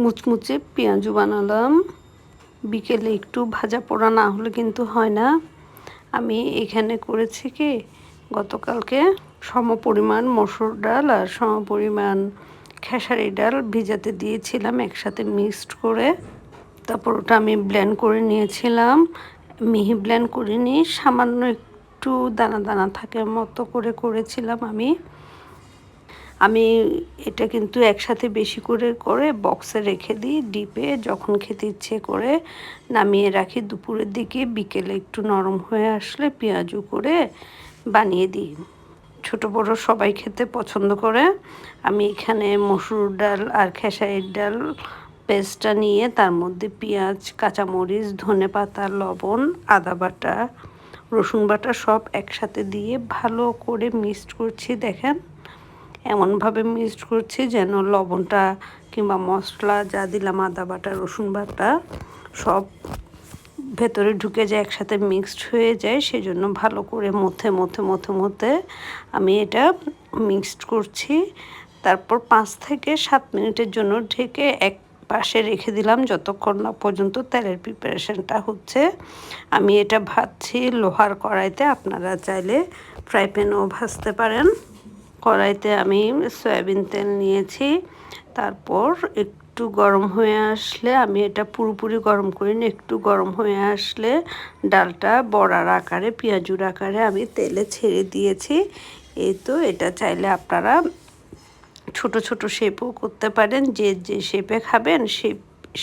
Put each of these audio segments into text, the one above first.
মুচমুচে পেঁয়াজু বানালাম। বিকেলে একটু ভাজা পোড়া না হলে কিন্তু হয় না। আমি এখানে করেছি কি, গতকালকে সমপরিমাণ মসুর ডাল আর সমপরিমাণ খেসারি ডাল ভিজাতে দিয়েছিলাম একসাথে মিক্সড করে। তারপর ওটা আমি ব্লেন্ড করে নিয়েছিলাম। মিহি ব্লেন্ড করিনি, সামান্য একটু দানা দানা থাকে মতো করে করেছিলাম আমি এটা কিন্তু একসাথে বেশি করে করে বক্সে রেখে দিই। ডিপে যখন খেতে ইচ্ছে করে নামিয়ে রাখি দুপুরের দিকে। বিকেলে একটু নরম হয়ে আসলে পেঁয়াজু করে বানিয়ে দিই। ছোট বড় সবাই খেতে পছন্দ করে। আমি এখানে মসুর ডাল আর খেসারির ডাল পেস্টটা নিয়ে তার মধ্যে পেঁয়াজ, কাঁচামরিচ, ধনেপাতা, লবণ, আদা বাটা, রসুন বাটা সব একসাথে দিয়ে ভালো করে মিক্সড করছি। দেখেন, এমনভাবে মিক্সড করছি যেন লবণটা কিংবা মশলা যা দিলাম, আদা বাটা, রসুন বাটা সব ভেতরে ঢুকে যায়, একসাথে মিক্সড হয়ে যায়। সেজন্য ভালো করে মথে আমি এটা মিক্সড করছি। তারপর 5 থেকে 7 মিনিটের জন্য ঢেকে এক পাশে রেখে দিলাম যতক্ষণ না পর্যন্ত তেলের প্রিপারেশনটা হচ্ছে। আমি এটা ভাজছি লোহার কড়াইতে, আপনারা চাইলে ফ্রাই প্যানেও ভাজতে পারেন। কড়াইতে আমি সয়াবিন তেল নিয়েছি। তারপর একটু গরম হয়ে আসলে, আমি এটা পুরোপুরি গরম করিনি, একটু গরম হয়ে আসলে ডালটা বড়ার আকারে, পেঁয়াজুর আকারে আমি তেলে ছেড়ে দিয়েছি। এই তো, এটা চাইলে আপনারা ছোট ছোট শেপও করতে পারেন। যে যে শেপে খাবেন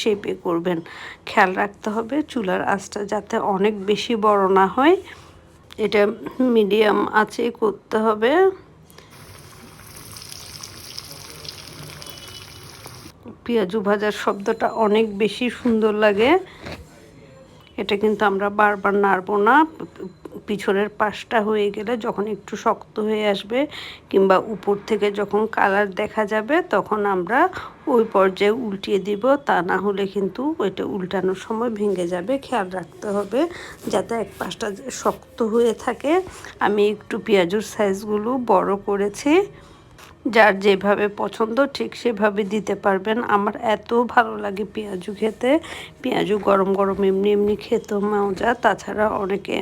শেপে করবেন। খেয়াল রাখতে হবে চুলার আঁচটা যাতে অনেক বেশি বড় না হয়। এটা মিডিয়াম আঁচে করতে হবে। পেঁয়াজু ভাজার শব্দটা অনেক বেশি সুন্দর লাগে। এটা কিন্তু আমরা বারবার নাড়বো না। পিছনের পাশটা হয়ে গেলে, যখন একটু শক্ত হয়ে আসবে কিংবা উপর থেকে যখন কালার দেখা যাবে, তখন আমরা ওই পর্যায়ে উল্টিয়ে দিব। তা না হলে কিন্তু ওইটা উল্টানোর সময় ভেঙে যাবে। খেয়াল রাখতে হবে যাতে এক পাশটা শক্ত হয়ে থাকে। আমি একটু পেঁয়াজুর সাইজগুলো বড় করেছি। যার যেভাবে পছন্দ ঠিক সেভাবে দিতে পারবেন। আমার এত ভালো লাগে পেঁয়াজু খেতে। পেঁয়াজু গরম গরম এমনি এমনি খেতেও মজা। তাছাড়া অনেকে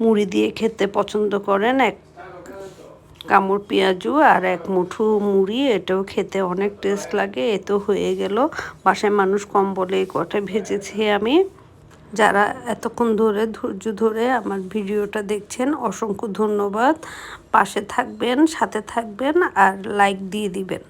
মুড়ি দিয়ে খেতে পছন্দ করেন। এক কামড় পেঁয়াজু আর এক মুঠো মুড়ি, এটাও খেতে অনেক টেস্ট লাগে। এ তো হয়ে গেল। বাসায় মানুষ কম বলে এই কটা ভেজেছি আমি। যারা এতক্ষণ ধরে ধৈর্য ধরে আমার ভিডিওটা দেখছেন, অসংখ্য ধন্যবাদ। পাশে থাকবেন, সাথে থাকবেন আর লাইক দিয়ে দিবেন।